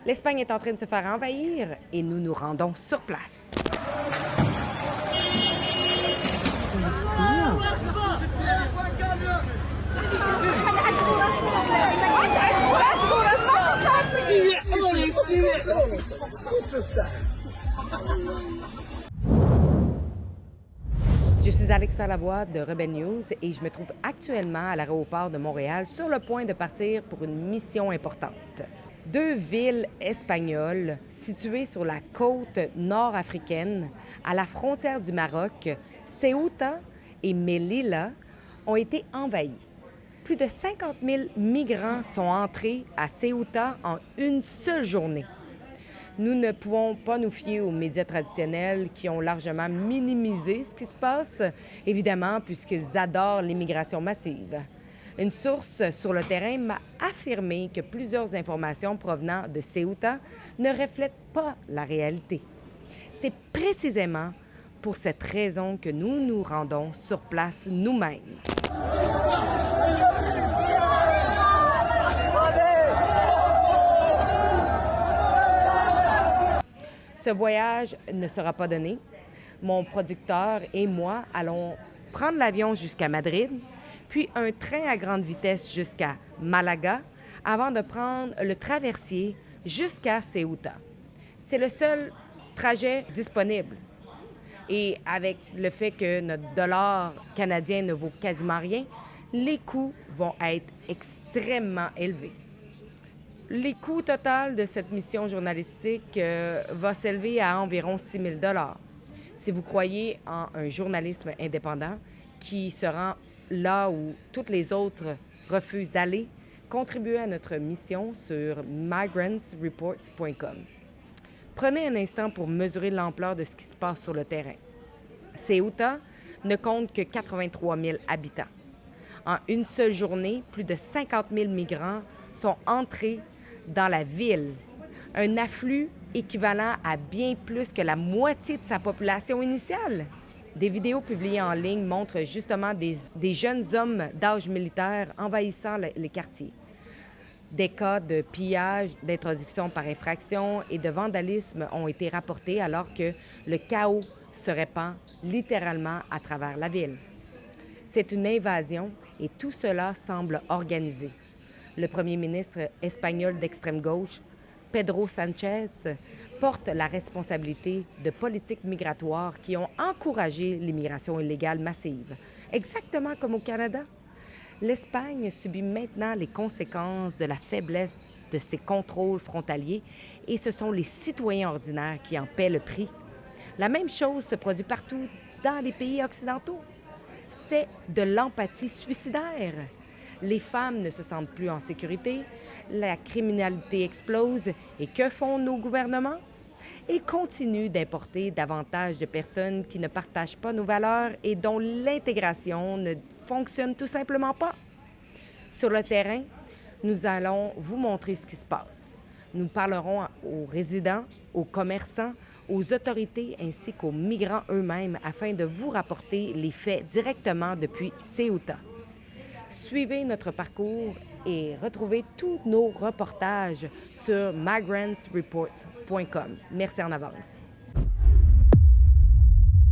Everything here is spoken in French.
L'Espagne est en train de se faire envahir et nous nous rendons sur place. Je suis Alexa Lavoie de Rebel News et je me trouve actuellement à l'aéroport de Montréal sur le point de partir pour une mission importante. Deux villes espagnoles situées sur la côte nord-africaine, à la frontière du Maroc, Ceuta et Melilla, ont été envahies. Plus de 50 000 migrants sont entrés à Ceuta en une seule journée. Nous ne pouvons pas nous fier aux médias traditionnels qui ont largement minimisé ce qui se passe, évidemment, puisqu'ils adorent l'immigration massive. Une source sur le terrain m'a affirmé que plusieurs informations provenant de Ceuta ne reflètent pas la réalité. C'est précisément pour cette raison que nous nous rendons sur place nous-mêmes. Ce voyage ne sera pas donné. Mon producteur et moi allons prendre l'avion jusqu'à Madrid, puis un train à grande vitesse jusqu'à Malaga, avant de prendre le traversier jusqu'à Ceuta. C'est le seul trajet disponible. Et avec le fait que notre dollar canadien ne vaut quasiment rien, les coûts vont être extrêmement élevés. Les coûts total de cette mission journalistique va s'élever à environ 6 000 $. Si vous croyez en un journalisme indépendant qui se rend là où toutes les autres refusent d'aller, contribuez à notre mission sur migrantsreports.com. Prenez un instant pour mesurer l'ampleur de ce qui se passe sur le terrain. Ceuta ne compte que 83 000 habitants. En une seule journée, plus de 50 000 migrants sont entrés dans la ville, un afflux équivalent à bien plus que la moitié de sa population initiale. Des vidéos publiées en ligne montrent justement des jeunes hommes d'âge militaire envahissant les quartiers. Des cas de pillage, d'introduction par infraction et de vandalisme ont été rapportés alors que le chaos se répand littéralement à travers la ville. C'est une invasion et tout cela semble organisé. Le premier ministre espagnol d'extrême gauche, Pedro Sánchez, porte la responsabilité de politiques migratoires qui ont encouragé l'immigration illégale massive, exactement comme au Canada. L'Espagne subit maintenant les conséquences de la faiblesse de ses contrôles frontaliers et ce sont les citoyens ordinaires qui en paient le prix. La même chose se produit partout dans les pays occidentaux. C'est de l'empathie suicidaire. Les femmes ne se sentent plus en sécurité, la criminalité explose et que font nos gouvernements? Ils continuent d'importer davantage de personnes qui ne partagent pas nos valeurs et dont l'intégration ne fonctionne tout simplement pas. Sur le terrain, nous allons vous montrer ce qui se passe. Nous parlerons aux résidents, aux commerçants, aux autorités ainsi qu'aux migrants eux-mêmes afin de vous rapporter les faits directement depuis Ceuta. Suivez notre parcours et retrouvez tous nos reportages sur migrantsreports.com. Merci en avance.